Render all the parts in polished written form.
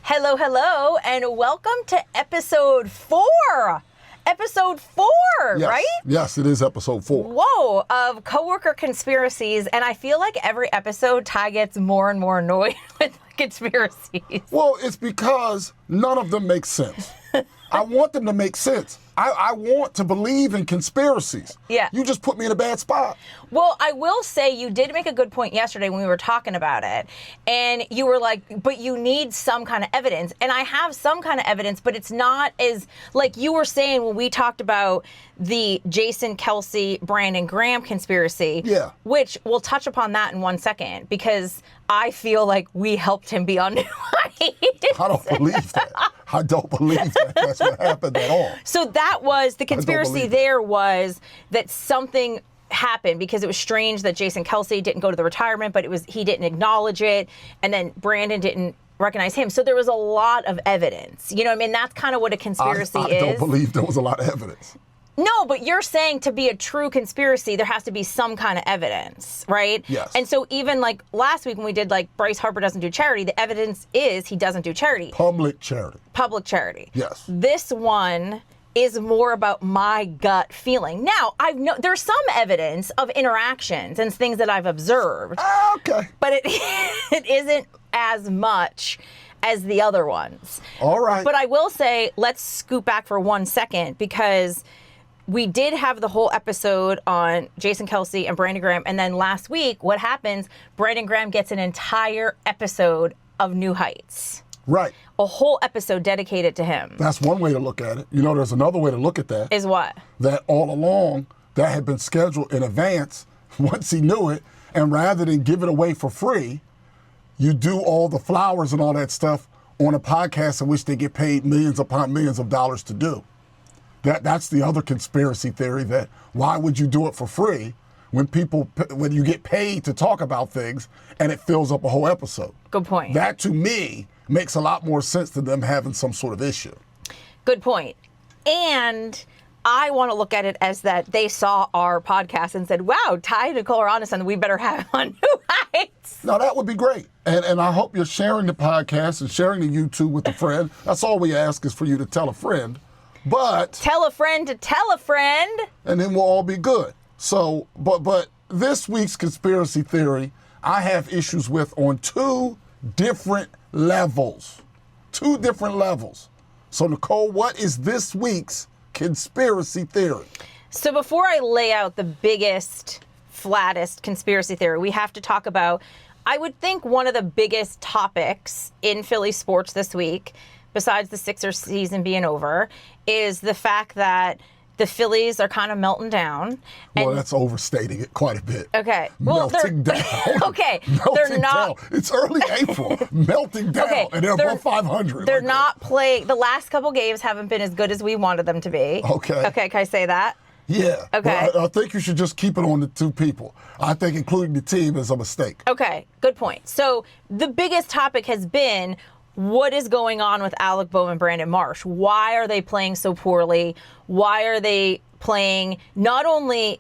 Hello, hello, and welcome to episode 4. Episode 4, yes. right? Yes, it is episode 4. Whoa, of coworker conspiracies, and I feel like every episode Ty gets more and more annoyed with conspiracies. Well, it's because none of them make sense. I want them to make sense. I want to believe in conspiracies. Yeah. You just put me in a bad spot. Well, I will say you did make a good point yesterday when we were talking about it. And you were like, but you need some kind of evidence. And I have some kind of evidence, but it's not as, like you were saying when we talked about the Jason, Kelsey, Brandon, Graham conspiracy. Yeah. Which we'll touch upon that in 1 second because I feel like we helped him be on New Heights. I don't believe that. I don't believe that that's what happened at all. So that was, the conspiracy there was that something happened because it was strange that Jason Kelsey didn't go to the retirement, but he didn't acknowledge it, and then Brandon didn't recognize him. So there was a lot of evidence. You know what I mean? That's kind of what a conspiracy is. I don't believe there was a lot of evidence. No, but you're saying to be a true conspiracy, there has to be some kind of evidence, right? Yes. And so even like last week when we did like Bryce Harper doesn't do charity, the evidence is he doesn't do charity. Public charity. Public charity. Yes. This one is more about my gut feeling. Now, there's some evidence of interactions and things that I've observed. Okay. But it isn't as much as the other ones. All right. But I will say, let's scoot back for 1 second because we did have the whole episode on Jason Kelsey and Brandon Graham. And then last week, what happens, Brandon Graham gets an entire episode of New Heights. Right. A whole episode dedicated to him. That's one way to look at it. You know, there's another way to look at that. Is what? That all along, that had been scheduled in advance once he knew it. And rather than give it away for free, you do all the flowers and all that stuff on a podcast in which they get paid millions upon millions of dollars to do. That's the other conspiracy theory, that why would you do it for free when you get paid to talk about things and it fills up a whole episode? Good point. That to me makes a lot more sense than them having some sort of issue. Good point. And I want to look at it as that they saw our podcast and said, wow, Ty and Nicole are on to something, we better have on New Heights. No, that would be great. And I hope you're sharing the podcast and sharing the YouTube with a friend. That's all we ask is for you to tell a friend. But tell a friend to tell a friend. And then we'll all be good. So, but this week's conspiracy theory, I have issues with on 2 different levels. 2 different levels. So, Nicole, what is this week's conspiracy theory? So before I lay out the biggest, flattest conspiracy theory, we have to talk about, I would think one of the biggest topics in Philly sports this week, besides the Sixers season being over, is the fact that the Phillies are kind of melting down. Well, that's overstating it quite a bit. Okay. Well, melting down. Okay. Melting they're not. Down. It's early April. Melting down. Okay. And they're above 500. They're not playing. The last couple games haven't been as good as we wanted them to be. Okay. Okay. Can I say that? Yeah. Okay. I think you should just keep it on the 2 people. I think including the team is a mistake. Okay. Good point. So the biggest topic has been, what is going on with Alec Bohm and Brandon Marsh? Why are they playing so poorly? Why are they playing not only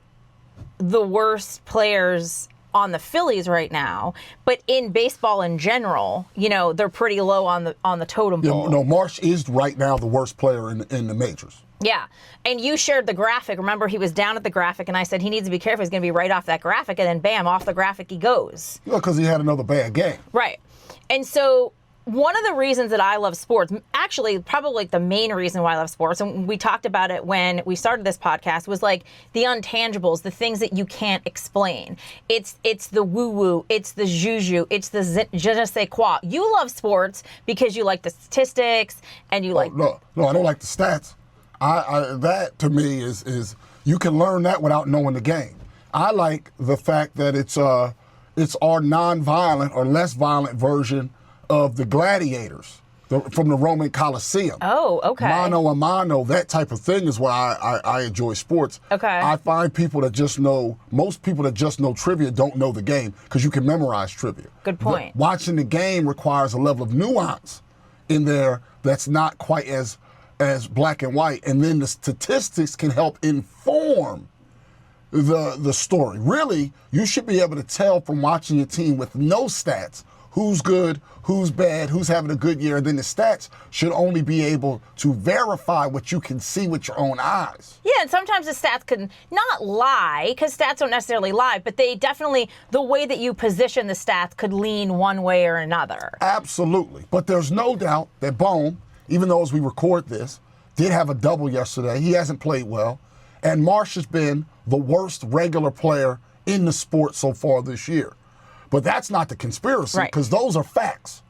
the worst players on the Phillies right now, but in baseball in general? You know, they're pretty low on the totem pole. Yeah, no, Marsh is right now the worst player in the majors. Yeah. And you shared the graphic. Remember, he was down at the graphic, and I said he needs to be careful. He's going to be right off that graphic, and then bam, off the graphic he goes. Yeah, because he had another bad game. Right. And so one of the reasons that I love sports, actually probably like the main reason why I love sports, and we talked about it when we started this podcast, was like the intangibles, the things that you can't explain. It's the woo-woo, it's the juju, it's the je ne sais quoi. You love sports because you like the statistics and you like... No, I don't like the stats. That to me is you can learn that without knowing the game. I like the fact that it's our non-violent or less violent version of the gladiators from the Roman Colosseum. Oh, okay. Mano a mano, that type of thing is why I enjoy sports. Okay. I find most people that just know trivia don't know the game because you can memorize trivia. Good point. Watching the game requires a level of nuance in there that's not quite as black and white. And then the statistics can help inform the story. Really, you should be able to tell from watching your team with no stats who's good, who's bad, who's having a good year, and then the stats should only be able to verify what you can see with your own eyes. Yeah, and sometimes the stats can not lie, because stats don't necessarily lie, but they definitely, the way that you position the stats could lean one way or another. Absolutely. But there's no doubt that Bohm, even though as we record this, did have a double yesterday. He hasn't played well. And Marsh has been the worst regular player in the sport so far this year. But that's not the conspiracy, because those are facts.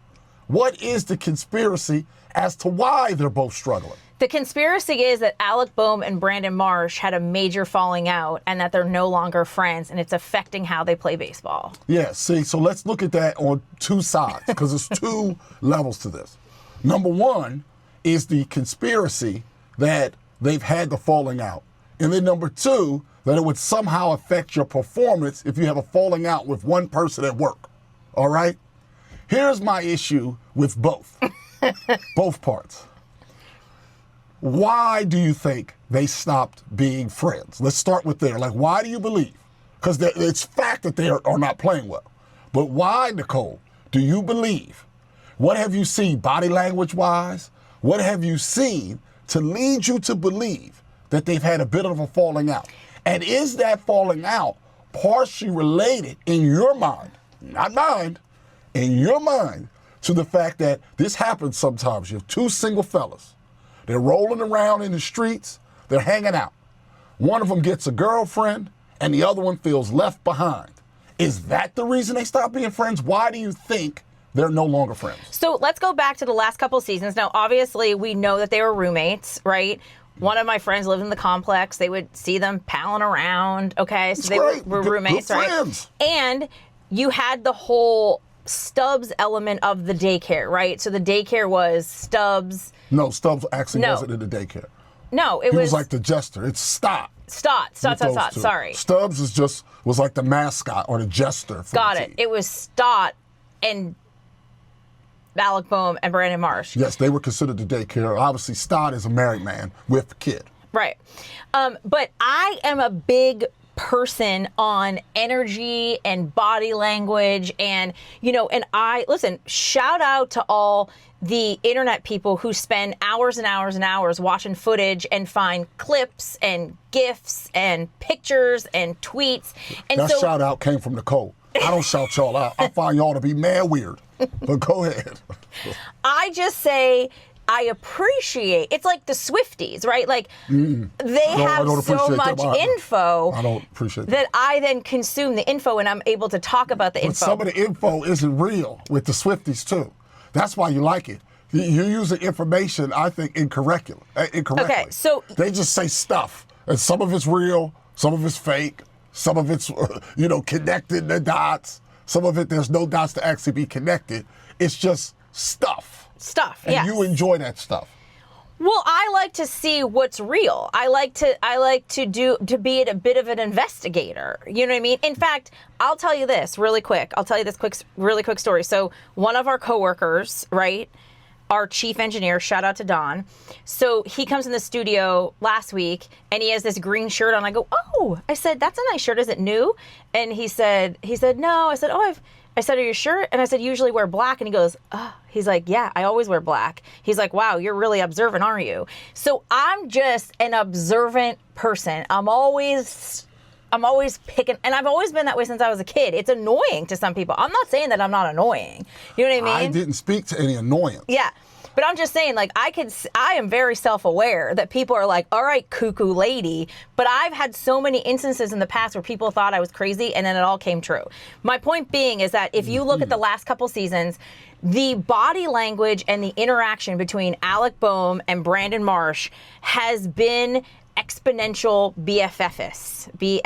What is the conspiracy as to why they're both struggling? The conspiracy is that Alec Bohm and Brandon Marsh had a major falling out and that they're no longer friends, and it's affecting how they play baseball. Yeah, see, so let's look at that on two sides, because there's two levels to this. Number one is the conspiracy that they've had the falling out. And then number two, that it would somehow affect your performance if you have a falling out with one person at work. All right? Here's my issue with both. Both parts. Why do you think they stopped being friends? Let's start with there. Like, why do you believe? Because it's fact that they are not playing well. But why, Nicole, do you believe? What have you seen body language-wise? What have you seen to lead you to believe that they've had a bit of a falling out? And is that falling out partially related in your mind, not mine, in your mind, to the fact that this happens sometimes? You have two single fellas. They're rolling around in the streets. They're hanging out. One of them gets a girlfriend, and the other one feels left behind. Is that the reason they stopped being friends? Why do you think they're no longer friends? So let's go back to the last couple seasons. Now, obviously, we know that they were roommates, right? One of my friends lived in the complex. They would see them palling around, okay? So they were roommates, good right? friends. And you had the whole Stubbs element of the daycare, right? So the daycare was Stubbs. No, Stubbs actually wasn't in the daycare. No, he was like the jester. It's Stot. Stot, sorry. Stubbs was like the mascot or the jester for Got the it. team. It was Stot and Alec Bohm and Brandon Marsh. Yes, they were considered the daycare. Obviously, Stot is a married man with a kid. Right. But I am a big person on energy and body language, and listen, shout out to all the internet people who spend hours and hours and hours watching footage and find clips and GIFs and pictures and tweets. And that shout out came from Nicole. I don't shout y'all out. I find y'all to be mad weird. But go ahead. I just say I appreciate. It's like the Swifties, right? Like they have so much info. I don't appreciate that. I then consume the info and I'm able to talk about the info. But some of the info isn't real with the Swifties too. That's why you like it. You're using information, I think, incorrectly. Okay, so they just say stuff, and some of it's real, some of it's fake, some of it's connected the dots. Some of it there's no dots to actually be connected. It's just stuff. And you enjoy that stuff. Well, I like to see what's real. I like to be a bit of an investigator. You know what I mean? In fact, I'll tell you this really quick. I'll tell you this really quick story. So one of our coworkers, right, our chief engineer, shout out to Don. So he comes in the studio last week and he has this green shirt on. I go, oh, I said, that's a nice shirt. Is it new? And he said, no. I said, I said, are you sure? And I said, usually wear black. And he goes, he's like, yeah, I always wear black. He's like, wow, you're really observant, aren't you? So I'm just an observant person. I'm always picking, and I've always been that way since I was a kid. It's annoying to some people. I'm not saying that I'm not annoying. You know what I mean? I didn't speak to any annoyance. Yeah. But I'm just saying, like, I am very self-aware that people are like, all right, cuckoo lady. But I've had so many instances in the past where people thought I was crazy and then it all came true. My point being is that if you look at the last couple seasons, the body language and the interaction between Alec Bohm and Brandon Marsh has been exponential BFFs. They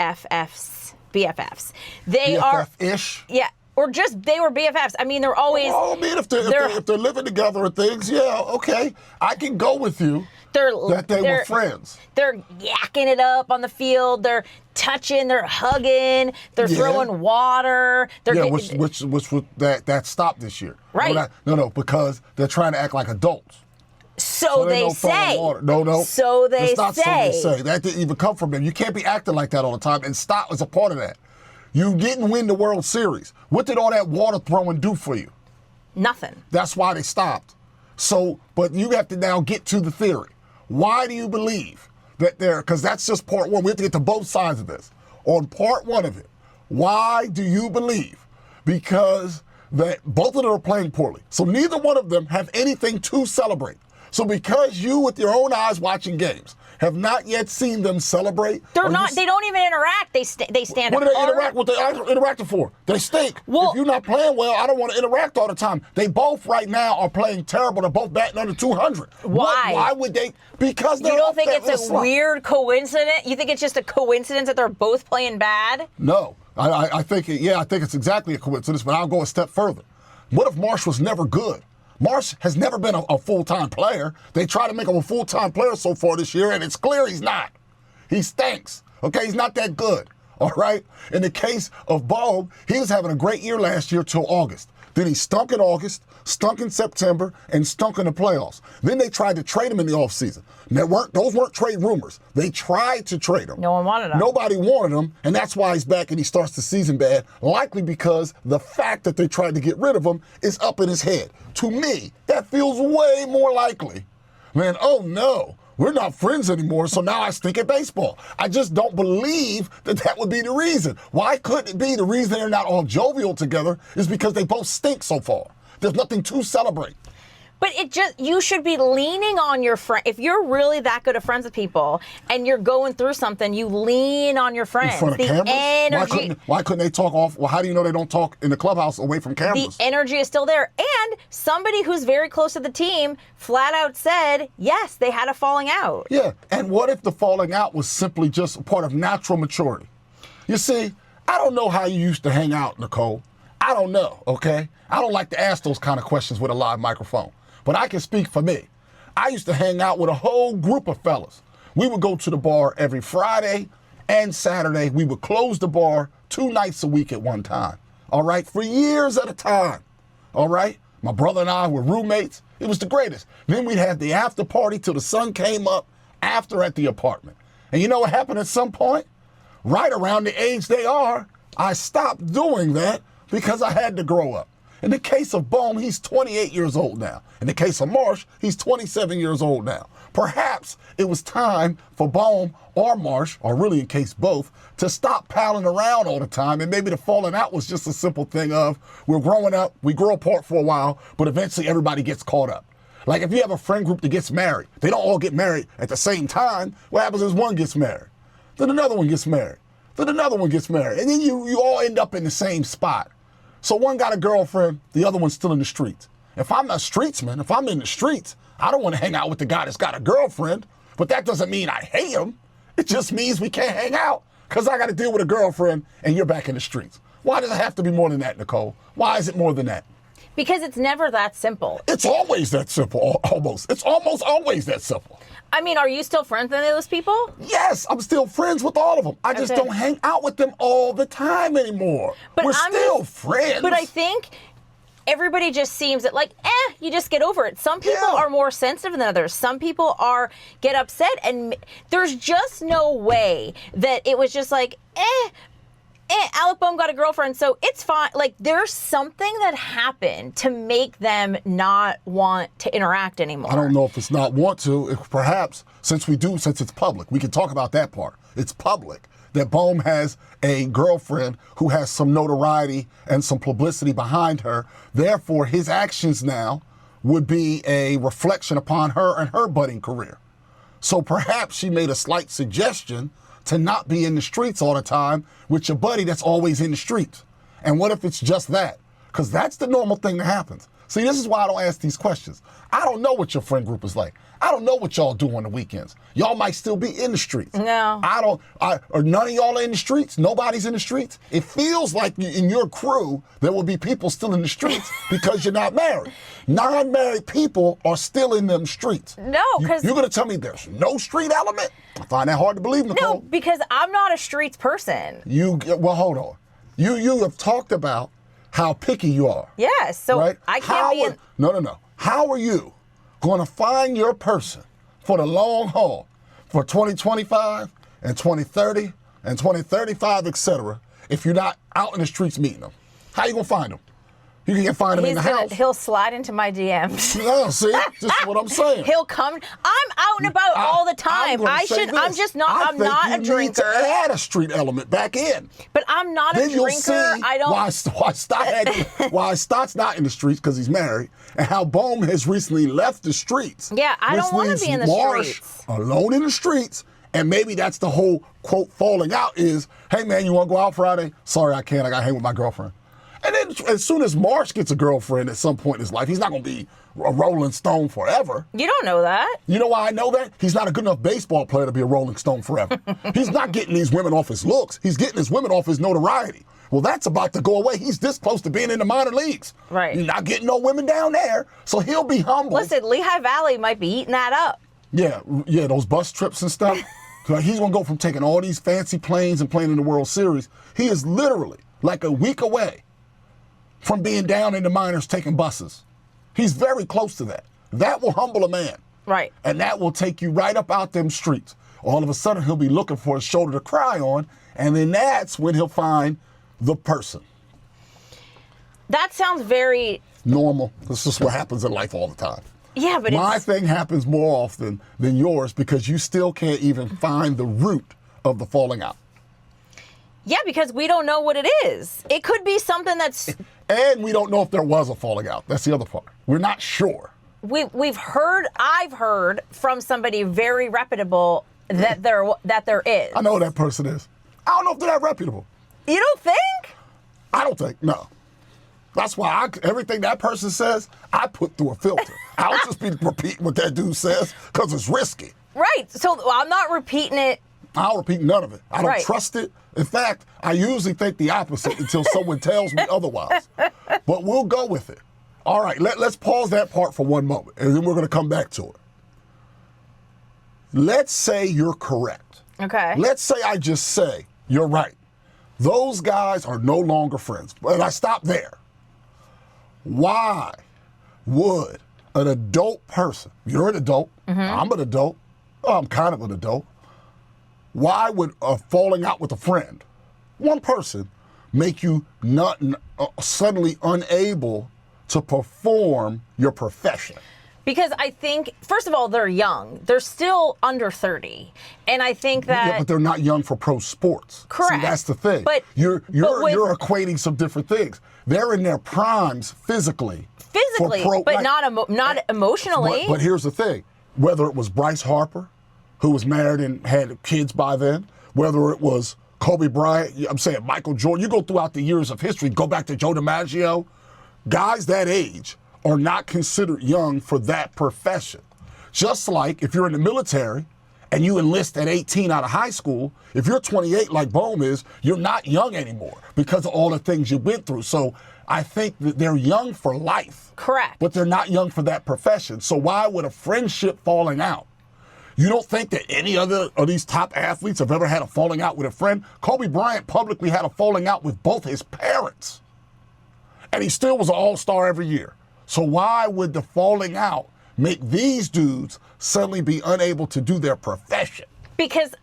are BFF-ish? Yeah. Or just they were BFFs. I mean, they're always. Oh, I mean, if they're living together and things, yeah, okay, I can go with you. They were friends. They're yakking it up on the field. They're touching. They're hugging. They're throwing water. Which that stopped this year. Right. No, because they're trying to act like adults. So they say. No. So they say. That didn't even come from them. You can't be acting like that all the time. And Stott was a part of that. You didn't win the World Series. What did all that water throwing do for you? Nothing. That's why they stopped. So, but you have to now get to the theory. Why do you believe that because that's just part one. We have to get to both sides of this. On part one of it, why do you believe? Because that both of them are playing poorly. So neither one of them have anything to celebrate. So because you, with your own eyes watching games, have not yet seen them celebrate. They don't even interact. They stand apart. What do they interact? What they interacting for? They stink. Well, if you're not playing well, I don't want to interact all the time. They both right now are playing terrible. They're both batting under 200. Why? Why would they? Because they're You don't think it's a slump. weird coincidence? You think it's just a coincidence that they're both playing bad? No. I think it's exactly a coincidence, but I'll go a step further. What if Marsh was never good? Marsh has never been a full-time player. They try to make him a full-time player so far this year, and it's clear he's not. He stinks. Okay, he's not that good. All right? In the case of Bohm, he was having a great year last year till August. Then he stunk in August, stunk in September, and stunk in the playoffs. Then they tried to trade him in the offseason. Those weren't trade rumors. They tried to trade him. No one wanted him. Nobody wanted him, and that's why he's back and he starts the season bad, likely because the fact that they tried to get rid of him is up in his head. To me, that feels way more likely than, oh no, we're not friends anymore, so now I stink at baseball. I just don't believe that would be the reason. Why couldn't it be the reason they're not all jovial together is because they both stink so far. There's nothing to celebrate. But you should be leaning on your friend. If you're really that good of friends with people and you're going through something, you lean on your friends. In front of cameras? Energy. Why couldn't they talk off? Well, how do you know they don't talk in the clubhouse away from cameras? The energy is still there. And somebody who's very close to the team flat out said, yes, they had a falling out. Yeah, and what if the falling out was simply just a part of natural maturity? You see, I don't know how you used to hang out, Nicole. I don't know, okay? I don't like to ask those kind of questions with a live microphone. But I can speak for me. I used to hang out with a whole group of fellas. We would go to the bar every Friday and Saturday. We would close the bar 2 nights a week at one time, all right, for years at a time, all right? My brother and I were roommates. It was the greatest. Then we'd have the after party till the sun came up after at the apartment. And you know what happened at some point? Right around the age they are, I stopped doing that because I had to grow up. In the case of Bohm, he's 28 years old now. In the case of Marsh, he's 27 years old now. Perhaps it was time for Bohm or Marsh, or really in case both, to stop palling around all the time, and maybe the falling out was just a simple thing of, we're growing up, we grow apart for a while, but eventually everybody gets caught up. Like if you have a friend group that gets married, they don't all get married at the same time. What happens is one gets married, then another one gets married, then another one gets married, and then you all end up in the same spot. So one got a girlfriend, the other one's still in the streets. If I'm a streetsman, if I'm in the streets, I don't want to hang out with the guy that's got a girlfriend, but that doesn't mean I hate him. It just means we can't hang out because I got to deal with a girlfriend and you're back in the streets. Why does it have to be more than that, Nicole? Why is it more than that? Because it's never that simple. It's always that simple, almost. It's almost always that simple. I mean, are you still friends with any of those people? Yes, I'm still friends with all of them. I just don't hang out with them all the time anymore. But we're still friends. But I think everybody just seems that you just get over it. Some people are more sensitive than others. Some people get upset, and there's just no way that it was just Alec Bohm got a girlfriend, so it's fine. Like, there's something that happened to make them not want to interact anymore. I don't know if it's not want to. Perhaps, since it's public, we can talk about that part. It's public that Bohm has a girlfriend who has some notoriety and some publicity behind her. Therefore, his actions now would be a reflection upon her and her budding career. So perhaps she made a slight suggestion to not be in the streets all the time with your buddy that's always in the streets. And what if it's just that? Because that's the normal thing that happens. See, this is why I don't ask these questions. I don't know what your friend group is like. I don't know what y'all do on the weekends. Y'all might still be in the streets. No. Or none of y'all are in the streets? Nobody's in the streets? It feels like in your crew, there will be people still in the streets because you're not married. Non-married people are still in them streets. No, because... You're going to tell me there's no street element? I find that hard to believe, Nicole. No, because I'm not a streets person. Well, hold on. You have talked about how picky you are. Yes, so right? I can't No. How are you going to find your person for the long haul for 2025 and 2030 and 2035, etc., if you're not out in the streets meeting them? How you going to find them? You can find him in the house. He'll slide into my DMs. Yeah, see? This is what I'm saying. He'll come. I'm out and about all the time. I'm just not. I'm not a drinker. Need to add a street element back in. But I'm not a drinker. You'll see I don't. Why Stot's not in the streets because he's married, and how Bohm has recently left the streets. Yeah, I don't want to be in the Marsh streets. Alone in the streets, and maybe that's the whole quote falling out is, hey man, you want to go out Friday? Sorry, I can't. I got to hang with my girlfriend. And then as soon as Marsh gets a girlfriend at some point in his life, he's not going to be a Rolling Stone forever. You don't know that. You know why I know that? He's not a good enough baseball player to be a Rolling Stone forever. He's not getting these women off his looks. He's getting his women off his notoriety. Well, that's about to go away. He's this close to being in the minor leagues. Right. He's not getting no women down there, so he'll be humble. Listen, Lehigh Valley might be eating that up. Yeah, those bus trips and stuff. Like he's going to go from taking all these fancy planes and playing in the World Series. He is literally like a week away from being down in the minors taking buses. He's very close to that. That will humble a man. Right. And that will take you right up out them streets. All of a sudden, he'll be looking for a shoulder to cry on, and then that's when he'll find the person. That sounds very normal. This is what happens in life all the time. Yeah, but my thing happens more often than yours because you still can't even find the root of the falling out. Yeah, because we don't know what it is. It could be something that's... And we don't know if there was a falling out. That's the other part. We're not sure. I've heard from somebody very reputable that there is. I know who that person is. I don't know if they're that reputable. You don't think? I don't think, no. That's why everything that person says, I put through a filter. I don't just be repeating what that dude says because it's risky. Right. So I'm not repeating it. I'll repeat none of it. I don't trust it. In fact, I usually think the opposite until someone tells me otherwise. But we'll go with it. All right, let's pause that part for one moment, and then we're going to come back to it. Let's say you're correct. Okay. Let's say I just say, you're right. Those guys are no longer friends. But I stop there. Why would an adult person, you're an adult, I'm an adult, I'm kind of an adult, why would a falling out with a friend, one person, make you not suddenly unable to perform your profession? Because I think, first of all, they're young. They're still under 30. And I think that... Yeah, but they're not young for pro sports. Correct. See, that's the thing. But you're equating some different things. They're in their primes physically. But not emotionally. But here's the thing. Whether it was Bryce Harper, who was married and had kids by then, whether it was Kobe Bryant, I'm saying Michael Jordan, you go throughout the years of history, go back to Joe DiMaggio, guys that age are not considered young for that profession. Just like if you're in the military and you enlist at 18 out of high school, if you're 28 like Bohm is, you're not young anymore because of all the things you've been through. So I think that they're young for life. Correct. But they're not young for that profession. So why would a friendship falling out? You don't think that any other of these top athletes have ever had a falling out with a friend? Kobe Bryant publicly had a falling out with both his parents. And he still was an all-star every year. So why would the falling out make these dudes suddenly be unable to do their profession? Because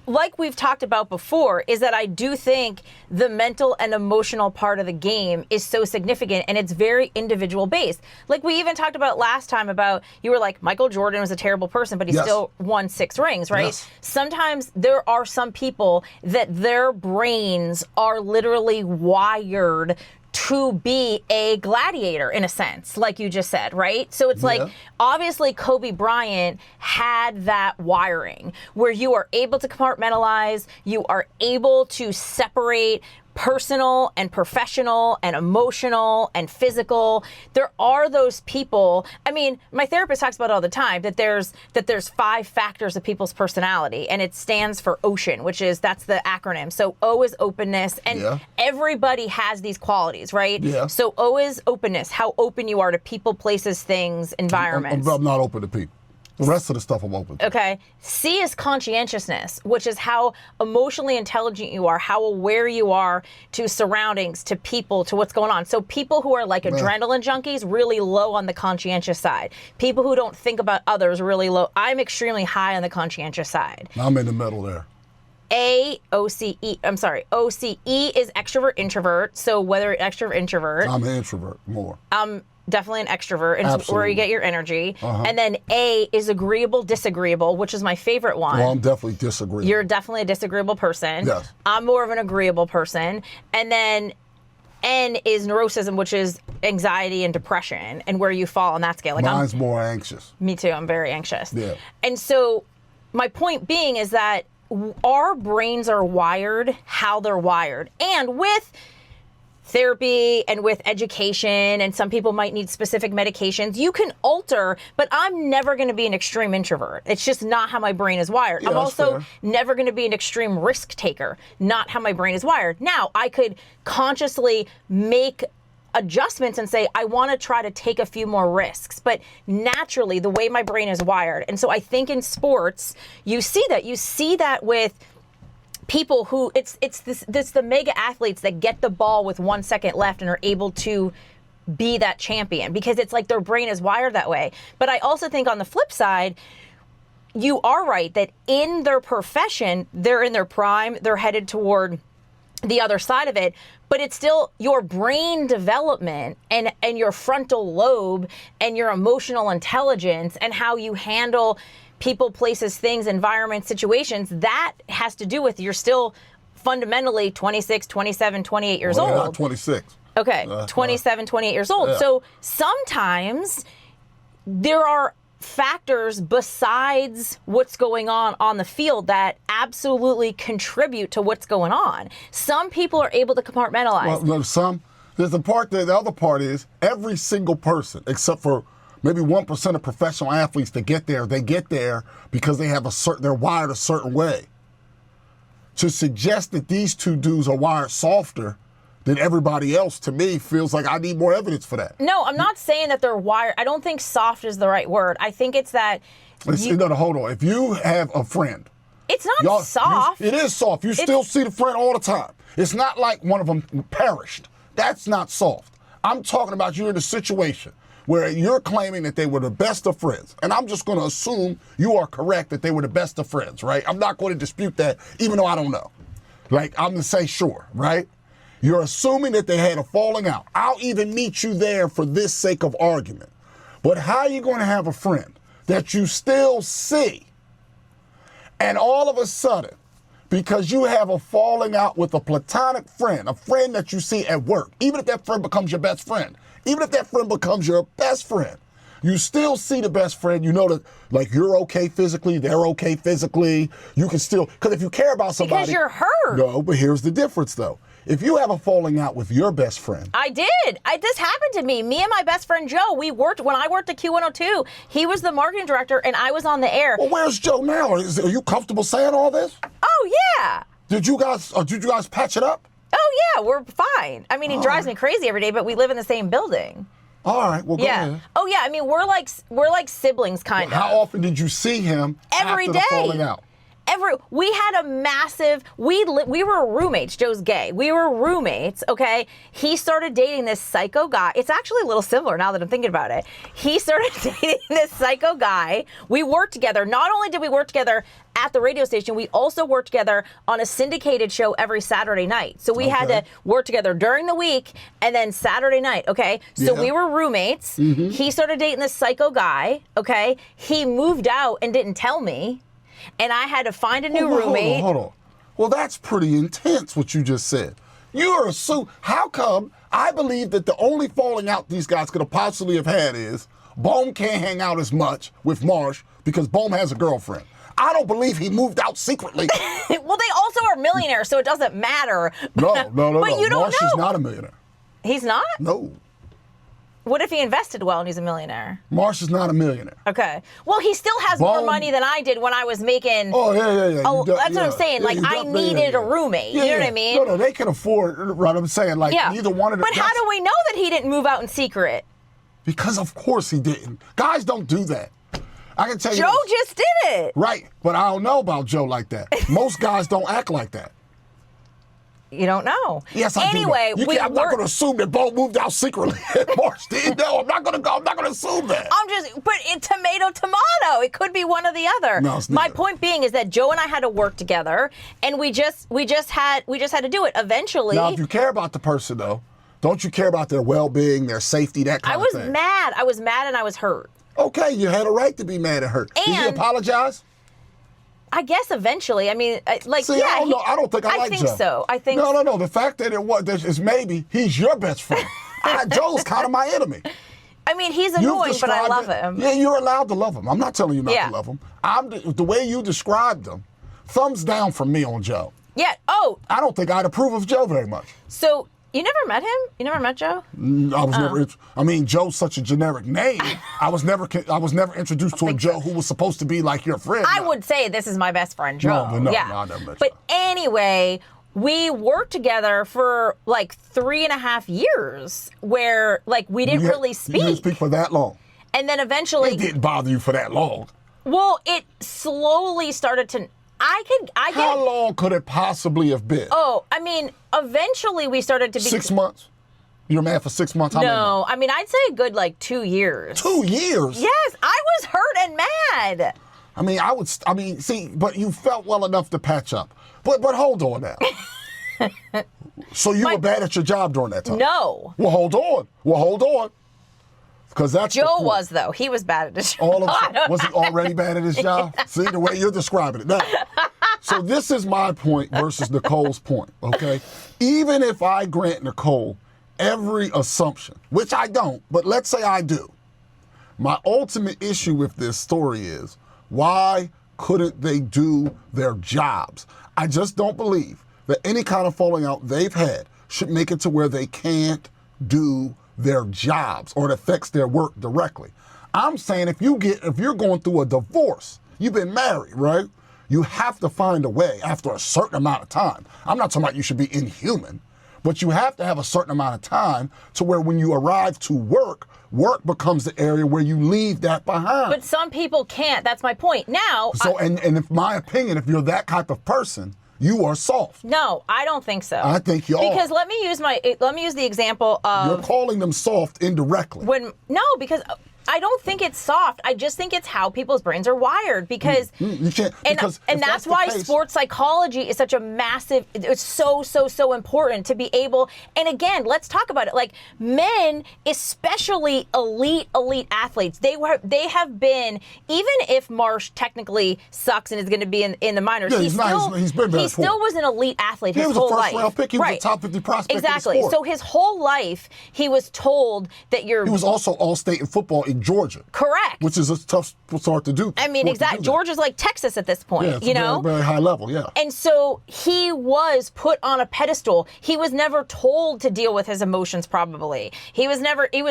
like we've talked about before, is that I do think the mental and emotional part of the game is so significant, and it's very individual based. Like we even talked about last time about, you were like, Michael Jordan was a terrible person, but he still won 6 rings, right? Yes. Sometimes there are some people that their brains are literally wired to be a gladiator in a sense, like you just said, right? So it's like, obviously Kobe Bryant had that wiring where you are able to compartmentalize, you are able to separate personal and professional and emotional and physical. There are those people. I mean, my therapist talks about it all the time, that there's 5 factors of people's personality, and it stands for OCEAN, that's the acronym. So O is openness, and everybody has these qualities, right? Yeah. So O is openness, how open you are to people, places, things, environments. I'm not open to people. The rest of the stuff I'm open to. Okay. C is conscientiousness, which is how emotionally intelligent you are, how aware you are to surroundings, to people, to what's going on. So people who are like adrenaline junkies, really low on the conscientious side. People who don't think about others, really low. I'm extremely high on the conscientious side. I'm in the middle there. OCE is extrovert, introvert. So whether extrovert, introvert. I'm an introvert more. I'm definitely an extrovert. It's Absolutely. where you get your energy. And then A is agreeable, disagreeable, which is my favorite one. Well, I'm definitely disagreeable. You're definitely a disagreeable person. Yes. I'm more of an agreeable person. And then N is neuroticism, which is anxiety and depression, and where you fall on that scale. Like Mine's more anxious. Me too. I'm very anxious. Yeah. And so my point being is that our brains are wired how they're wired. And with therapy and with education, and some people might need specific medications, you can alter, but I'm never going to be an extreme introvert. It's just not how my brain is wired. Yeah, I'm also fair. never going to be an extreme risk taker, not how my brain is wired. Now, I could consciously make adjustments and say, I want to try to take a few more risks, but naturally the way my brain is wired. And so I think in sports, you see that with people who it's the mega athletes that get the ball with 1 second left and are able to be that champion because it's like their brain is wired that way. But I also think on the flip side, you are right that in their profession, they're in their prime, they're headed toward the other side of it, but it's still your brain development and your frontal lobe and your emotional intelligence and how you handle people, places, things, environments, situations. That has to do with you're still fundamentally 26, 27, 28 years old. Not 26. Okay, 27, 28 years old. Yeah. So sometimes there are factors besides what's going on the field that absolutely contribute to what's going on. Some people are able to compartmentalize. Well, there's the part that the other part is every single person, except for maybe 1% of professional athletes that get there, they get there because they're wired a certain way. To suggest that these two dudes are wired softer than everybody else, to me, feels like I need more evidence for that. No, I'm not saying that they're wired. I don't think soft is the right word. I think it's that No, hold on. If you have a friend, it's not soft. It is soft. You still see the friend all the time. It's not like one of them perished. That's not soft. I'm talking about you're in a situation where you're claiming that they were the best of friends. And I'm just going to assume you are correct that they were the best of friends, right? I'm not going to dispute that, even though I don't know. Like, I'm going to say sure, right? You're assuming that they had a falling out. I'll even meet you there for this sake of argument. But how are you going to have a friend that you still see, and all of a sudden, because you have a falling out with a platonic friend, a friend that you see at work, even if that friend becomes your best friend, even if that friend becomes your best friend, you still see the best friend. You know that, like, you're okay physically, they're okay physically. You can still, because if you care about somebody. Because you're hurt. No, but here's the difference, though. If you have a falling out with your best friend. I did. This happened to me. Me and my best friend Joe, when I worked at Q102, he was the marketing director and I was on the air. Well, where's Joe now? Are you comfortable saying all this? Oh, yeah. Did you guys patch it up? Oh, yeah, we're fine. I mean, he drives me crazy every day, but we live in the same building. All right, well, go ahead. Oh, yeah, I mean, we're like siblings, kind of. How often did you see him Every after day. the falling out? We had a massive, we were roommates. Joe's gay. We were roommates, okay? He started dating this psycho guy. It's actually a little similar now that I'm thinking about it. He started dating this psycho guy. We worked together. Not only did we work together at the radio station, we also worked together on a syndicated show every Saturday night. So we had to work together during the week and then Saturday night, okay? So we were roommates. Mm-hmm. He started dating this psycho guy, okay? He moved out and didn't tell me. And I had to find a new roommate. Hold on. Well, that's pretty intense what you just said. You're how come I believe that the only falling out these guys could have possibly have had is Bohm can't hang out as much with Marsh because Bohm has a girlfriend. I don't believe he moved out secretly. Well, they also are millionaires, so it doesn't matter. No. But you don't Marsh know. is not a millionaire. He's not? No. What if he invested well and he's a millionaire? Marsh is not a millionaire. Okay. Well, he still has more money than I did when I was making. Oh, yeah. Oh, that's what I'm saying. Like, I needed a roommate. You know what I mean? No, they can afford, right? I'm saying, like, neither one of them. But how do we know that he didn't move out in secret? Because, of course, he didn't. Guys don't do that. I can tell you. Joe just did it. Right. But I don't know about Joe like that. Most guys don't act like that. You don't know. Yes, I anyway, do know. I'm not going to assume that Bohm moved out secretly at Marsh. No, I'm not going to assume that. But it's tomato. It could be one or the other. No, it's My neither. point being is that Joe and I had to work together, and we just had to do it. Eventually, Now, if you care about the person, though, don't you care about their well-being, their safety, that kind of thing? I was mad and I was hurt. Okay, you had a right to be mad at her. Did he And- apologize? I guess eventually. I mean, See, I don't know. I don't think I like think Joe. so. I think No. The fact that is maybe he's your best friend. Joe's kind of my enemy. I mean, he's You've annoying, but I described love it. him. Yeah, you're allowed to love him. I'm not telling you not Yeah. to love him. The way you described him, thumbs down from me on Joe. Yeah. Oh, I don't think I'd approve of Joe very much. so you never met him? You never met Joe? I was never. I mean, Joe's such a generic name. I was never introduced to a Joe who was supposed to be like your friend. I would say this is my best friend, Joe. No, yeah. I never met But Joe. anyway, we worked together for like 3.5 years where like we didn't really You speak. didn't speak for that long. And then eventually, It didn't bother you for that long. well, it slowly started to, How long could it possibly have been? Oh, I mean, eventually we started to be. 6 months? You're mad for 6 months? How many No, months? I mean, I'd say a good like 2 years. 2 years? Yes, I was hurt and mad. See, but you felt well enough to patch up. But hold on now. So you were bad at your job during that time? No. Well, hold on. Because that's the Joe point. was, though. He was bad at his job. All of was he already bad at his job? See the way you're describing it. Now, so this is my point versus Nicole's point, okay? Even if I grant Nicole every assumption, which I don't, but let's say I do, my ultimate issue with this story is why couldn't they do their jobs? I just don't believe that any kind of falling out they've had should make it to where they can't do their jobs or it affects their work directly. I'm saying if you're going through a divorce, you've been married, right? You have to find a way after a certain amount of time. I'm not talking about you should be inhuman, but you have to have a certain amount of time to where when you arrive to work becomes the area where you leave that behind. But some people can't. That's my point. Now, So, and in my opinion, if you're that type of person, you are soft. no, I don't think so. I think you are. Because let me use the example of You're calling them soft indirectly. because I don't think it's soft. I just think it's how people's brains are wired because You can't, because and if that's the why case- sports psychology is such a massive, it's so important to be able, and again, let's talk about it. Like men, especially elite athletes, they have been, even if Marsh technically sucks and is going to be in the minors, Yeah, he's been very still poor. was an elite athlete He his was a whole first life. round pick. He was a Right. top 50 prospect in the Exactly. sport. So his whole life, he was told that you're He was also All-State in football in Georgia. correct. Which is a tough sport to do. I mean, exactly. Georgia's like Texas at this point, Yeah, it's you a know? very, very high level, yeah. And so he was put on a pedestal. He was never told to deal with his emotions, probably. He was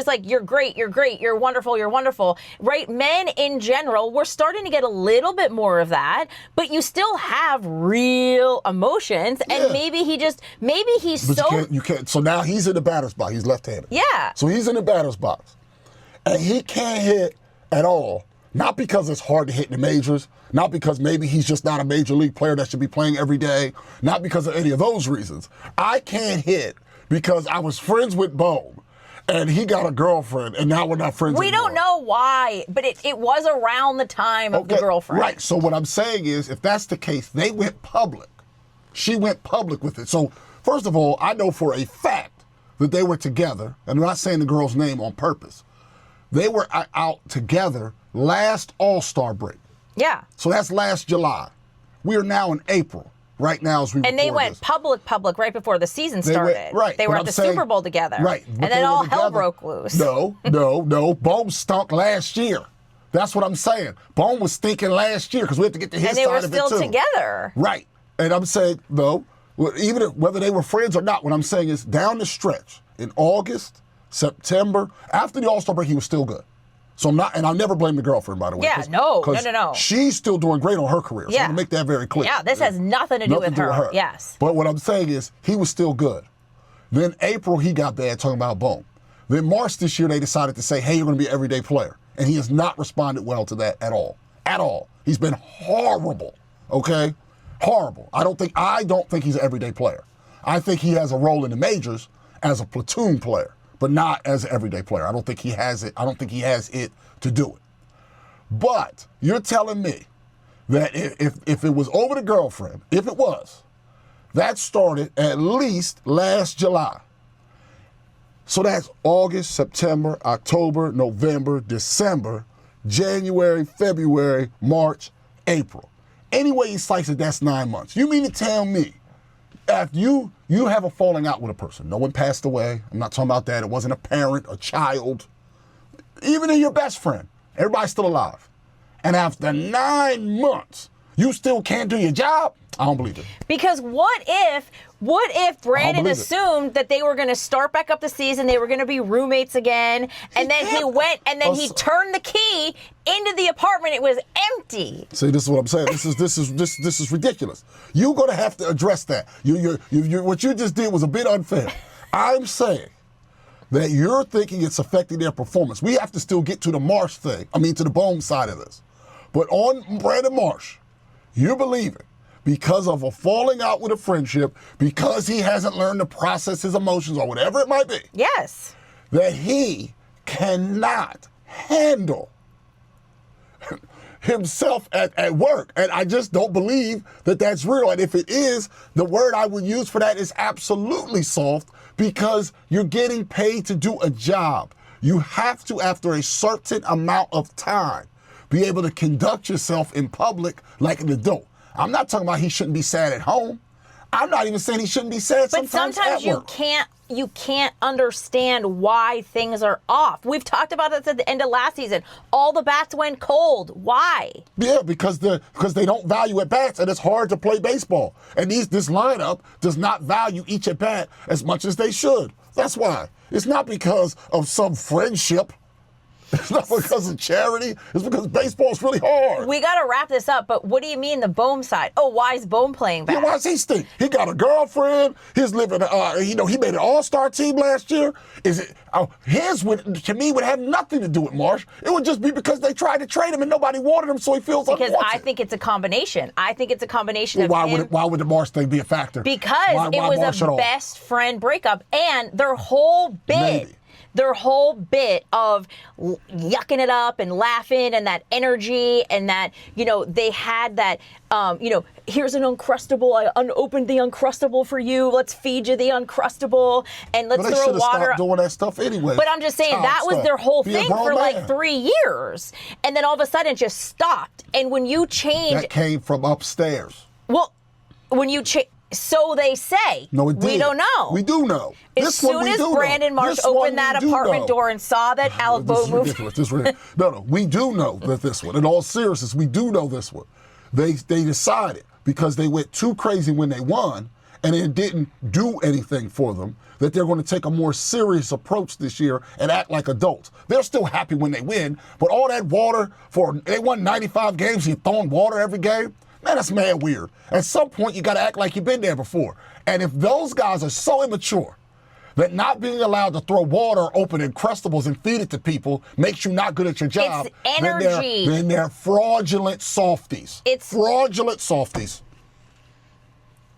like, you're great, you're wonderful. Right? Men in general, we're starting to get a little bit more of that, but you still have real emotions. And Yeah. maybe he's But so. you can't. So now he's in the batter's box. He's left-handed. Yeah. So he's in the batter's box. And he can't hit at all. Not because it's hard to hit in the majors. Not because maybe he's just not a major league player that should be playing every day. Not because of any of those reasons. I can't hit because I was friends with Bohm. And he got a girlfriend, and now we're not friends We anymore. don't know why, but it was around the time of the girlfriend. Right. So what I'm saying is, if that's the case, they went public. She went public with it. So first of all, I know for a fact that they were together, and I'm not saying the girl's name on purpose. They were out together last All-Star break. Yeah. So that's last July. We are now in April. Right now as we And they record went this. public right before the season started. Right. They were But at I'm the saying- Super Bowl together. Right. And but then they were all hell together. broke loose. No. Bohm stunk last year. That's what I'm saying. Bohm was stinking last year because we have to get to his And they side were of it still too. together. Right. And I'm saying, though, even whether they were friends or not, what I'm saying is down the stretch, in August, September, after the All-Star break, he was still good. So I'm not, and I'll never blame the girlfriend, by the way. Yeah, 'cause- no. 'cause No. She's still doing great on her career. So Yeah. I'm gonna make that very clear. Yeah, this has nothing to do with her. Yes. But what I'm saying is, he was still good. Then April, he got bad, talking about Bohm. Then March this year, they decided to say, hey, you're gonna be an everyday player. And he has not responded well to that at all. At all. He's been horrible, okay? Horrible. I don't think he's an everyday player. I think he has a role in the majors as a platoon player, but not as an everyday player. I don't think he has it. I don't think he has it to do it. But you're telling me that if it was over the girlfriend, if it was, that started at least last July. So that's August, September, October, November, December, January, February, March, April. Any way you slice it, that's 9 months. You mean to tell me, after you have a falling out with a person, no one passed away, I'm not talking about that, it wasn't a parent, a child, even in your best friend, everybody's still alive. And after 9 months, you still can't do your job? I don't believe it. Because what if Brandon assumed that they were going to start back up the season, they were going to be roommates again, and then he went and then he turned the key into the apartment, it was empty. See, this is what I'm saying. This is ridiculous. You're going to have to address that. What you just did was a bit unfair. I'm saying that you're thinking it's affecting their performance. We have to still get to the Marsh thing. I mean, to the Bohm side of this. But on Brandon Marsh, you're believing because of a falling out with a friendship, because he hasn't learned to process his emotions or whatever it might be. Yes. That he cannot handle himself at work. And I just don't believe that that's real. And if it is, the word I would use for that is absolutely soft, because you're getting paid to do a job. You have to, after a certain amount of time, be able to conduct yourself in public like an adult. I'm not talking about he shouldn't be sad at home. I'm not even saying he shouldn't be sad sometimes at work. You can't understand why things are off. We've talked about this at the end of last season. All the bats went cold. Why? Yeah, because they don't value at bats, and it's hard to play baseball. And this lineup does not value each at bat as much as they should. That's why. It's not because of some friendship. It's not because of charity. It's because baseball is really hard. We got to wrap this up, but what do you mean the Bohm side? Oh, why is Bohm playing bad? Yeah, why does he stink? He got a girlfriend. He's living, he made an all-star team last year. His to me would have nothing to do with Marsh. It would just be because they tried to trade him and nobody wanted him, so he feels unwanted. Because I think it's a combination. I think it's a combination of him. Why would the Marsh thing be a factor? Because it was a best friend breakup, and their whole bit. Maybe. Their whole bit of yucking it up and laughing and that energy and that, they had that, here's an Uncrustable. I unopened the Uncrustable for you. Let's feed you the Uncrustable and let's throw water. Stopped doing that stuff anyway. But I'm just saying that was their whole thing for like 3 years. And then all of a sudden it just stopped. And when you change. That came from upstairs. Well, when you change. So they say. No, it did. We don't know. We do know. As soon as Brandon Marsh opened that apartment door and saw that Alec Bohm moved. No, we do know that this one. In all seriousness, we do know this one. They decided, because they went too crazy when they won, and it didn't do anything for them, that they're going to take a more serious approach this year and act like adults. They're still happy when they win, but all that water they won 95 games, you're throwing water every game. Man, that's mad weird. At some point, you got to act like you've been there before. And if those guys are so immature that not being allowed to throw water or open Uncrustables and feed it to people makes you not good at your job, it's energy. Then they're fraudulent softies. It's fraudulent softies.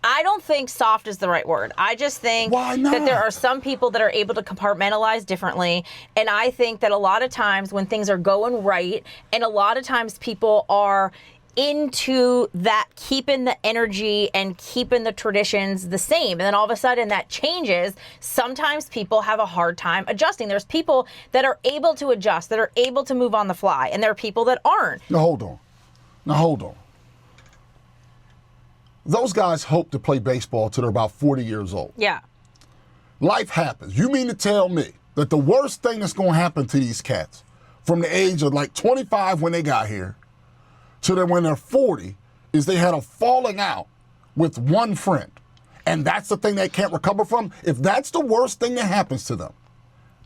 I don't think soft is the right word. I just think that there are some people that are able to compartmentalize differently. And I think that a lot of times when things are going right, and a lot of times people are into that, keeping the energy and keeping the traditions the same. And then all of a sudden that changes. Sometimes people have a hard time adjusting. There's people that are able to adjust, that are able to move on the fly, and there are people that aren't. Now hold on. Those guys hope to play baseball till they're about 40 years old. Yeah. Life happens. You mean to tell me that the worst thing that's going to happen to these cats from the age of like 25 when they got here to then when they're 40 is they had a falling out with one friend, and that's the thing they can't recover from? If that's the worst thing that happens to them,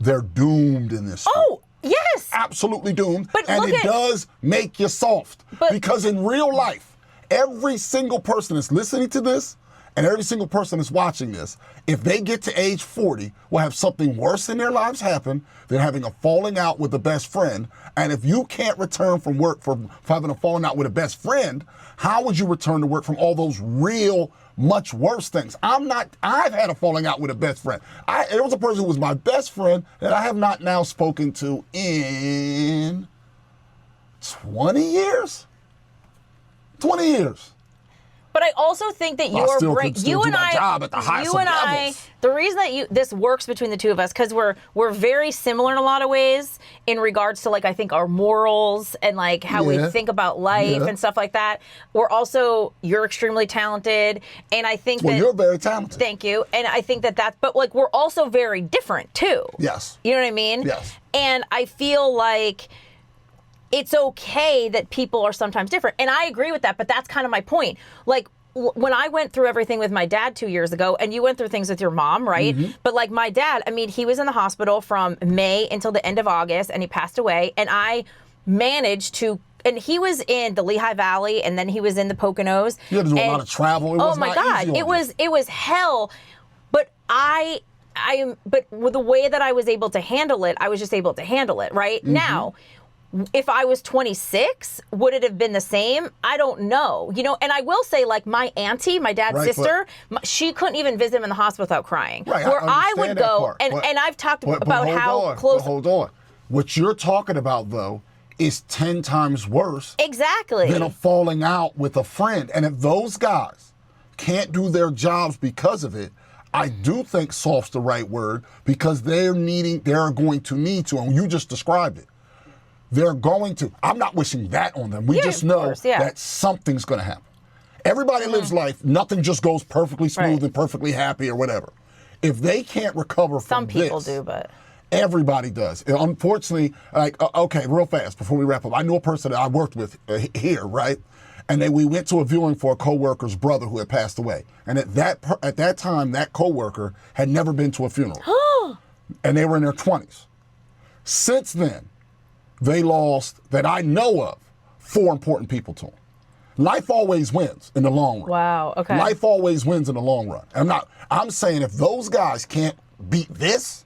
they're doomed in this sport. Oh, yes. Absolutely doomed. But and it does make you soft. Because in real life, every single person that's listening to this and every single person that's watching this, if they get to age 40, will have something worse in their lives happen than having a falling out with a best friend. And if you can't return from work for having a falling out with a best friend, how would you return to work from all those real, much worse things? I've had a falling out with a best friend. There was a person who was my best friend that I have not now spoken to in 20 years? 20 years. But I also think that Well, I still could still do my job at the highest of levels. The reason that this works between the two of us, because we're very similar in a lot of ways in regards to, like, I think our morals and, like, how we think about life and stuff like that. You're extremely talented, and I think Well, you're very talented. Thank you. And I think but, like, we're also very different too. Yes. You know what I mean? Yes. And I feel like it's okay that people are sometimes different. And I agree with that, but that's kind of my point. Like, when I went through everything with my dad 2 years ago, and you went through things with your mom, right? Mm-hmm. But, like, my dad, I mean, he was in the hospital from May until the end of August, and he passed away. And I managed to, and he was in the Lehigh Valley, and then he was in the Poconos. You had to do a lot of travel. Oh my God, it was hell. But but with the way that I was able to handle it, I was just able to handle it, right? Mm-hmm. Now, if I was 26, would it have been the same? I don't know. You know, and I will say, like, my auntie, my dad's sister, she couldn't even visit him in the hospital without crying. Right, where I would go, and I've talked about how close. Hold on. What you're talking about, though, is 10 times worse. Exactly. Than a falling out with a friend. And if those guys can't do their jobs because of it, I do think soft's the right word, because they're going to need to, and you just described it. They're going to. I'm not wishing that on them. We just know that something's going to happen. Everybody lives life. Nothing just goes perfectly smooth and perfectly happy or whatever. If they can't recover from this. Some people do, but. Everybody does. And unfortunately, like, okay, real fast before we wrap up. I know a person that I worked with here, right? And we went to a viewing for a coworker's brother who had passed away. And at that time, that coworker had never been to a funeral. And they were in their 20s. Since then, they lost, that I know of, 4 important people to them. Life always wins in the long run. Wow, okay. Life always wins in the long run. I'm saying if those guys can't beat this,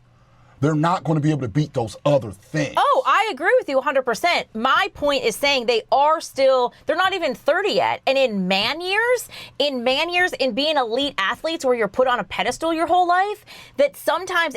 they're not going to be able to beat those other things. Oh, I agree with you 100%. My point is saying they're not even 30 yet. And in man years, in being elite athletes where you're put on a pedestal your whole life, that sometimes,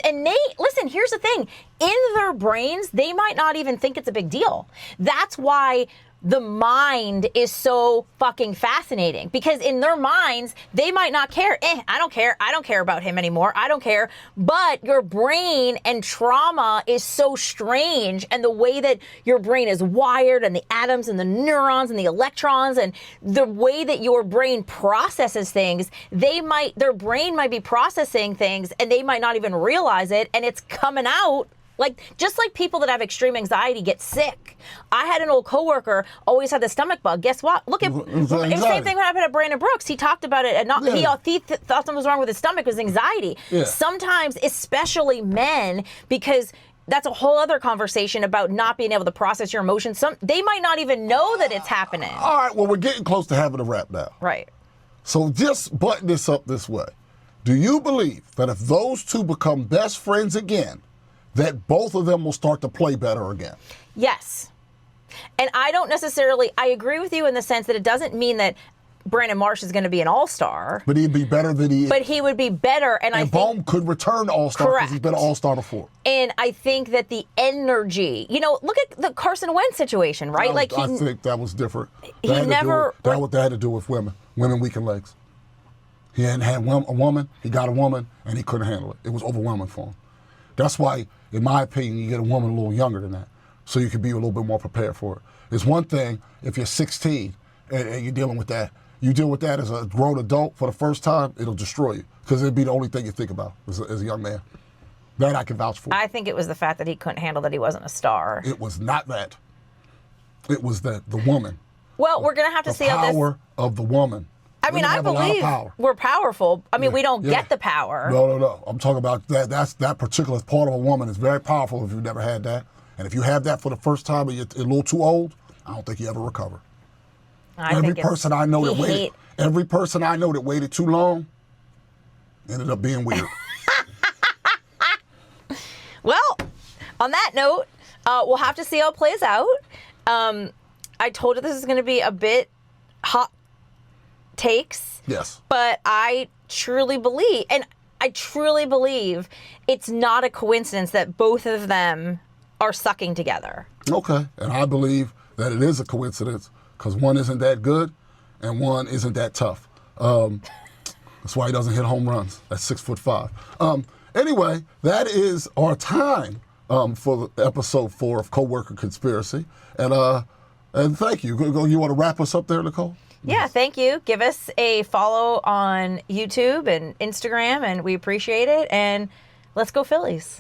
listen, here's the thing, in their brains, they might not even think it's a big deal. That's why the mind is so fucking fascinating, because in their minds, they might not care. I don't care. I don't care about him anymore. I don't care. But your brain and trauma is so strange, and the way that your brain is wired, and the atoms and the neurons and the electrons and the way that your brain processes things, their brain might be processing things and they might not even realize it, and it's coming out. Just like people that have extreme anxiety get sick. I had an old coworker always had the stomach bug. Guess what? Look at the same thing happened at Brandon Brooks. He talked about it, and he thought something was wrong with his stomach. It was anxiety. Yeah. Sometimes, especially men, because that's a whole other conversation about not being able to process your emotions. They might not even know that it's happening. All right. Well, we're getting close to having a wrap now. Right. So just button this up this way. Do you believe that if those two become best friends again, that both of them will start to play better again? Yes. And I agree with you in the sense that it doesn't mean that Brandon Marsh is going to be an all-star. But he'd be better than he is. But he would be better. And I think Bohm could return to all-star because he's been an all-star before. And I think that the energy, look at the Carson Wentz situation, right? I think that was different. That had to do with women weaken legs. He hadn't had a woman, he got a woman, and he couldn't handle it. It was overwhelming for him. That's why, in my opinion, you get a woman a little younger than that, so you can be a little bit more prepared for it. It's one thing if you're 16 and you're dealing with that. You deal with that as a grown adult for the first time, it'll destroy you, because it'll be the only thing you think about as a young man. That I can vouch for. I think it was the fact that he couldn't handle that he wasn't a star. It was not that. It was the woman. Well, we're going to have to see how this... The power of the woman. I mean, I believe we're powerful. I mean, we don't get the power. No. I'm talking about that particular part of a woman is very powerful if you've never had that. And if you have that for the first time and you're a little too old, I don't think you ever recover. Every person I know that waited too long Ended up being weird. Well, on that note, we'll have to see how it plays out. I told you this is going to be a bit hot takes. Yes. But I truly believe it's not a coincidence that both of them are sucking together. Okay. And I believe that it is a coincidence because one isn't that good and one isn't that tough. That's why he doesn't hit home runs at 6'5". Anyway, that is our time for episode 4 of Coworker Conspiracy. And thank you. You want to wrap us up there, Nicole? Yeah, thank you. Give us a follow on YouTube and Instagram, and we appreciate it. And let's go Phillies.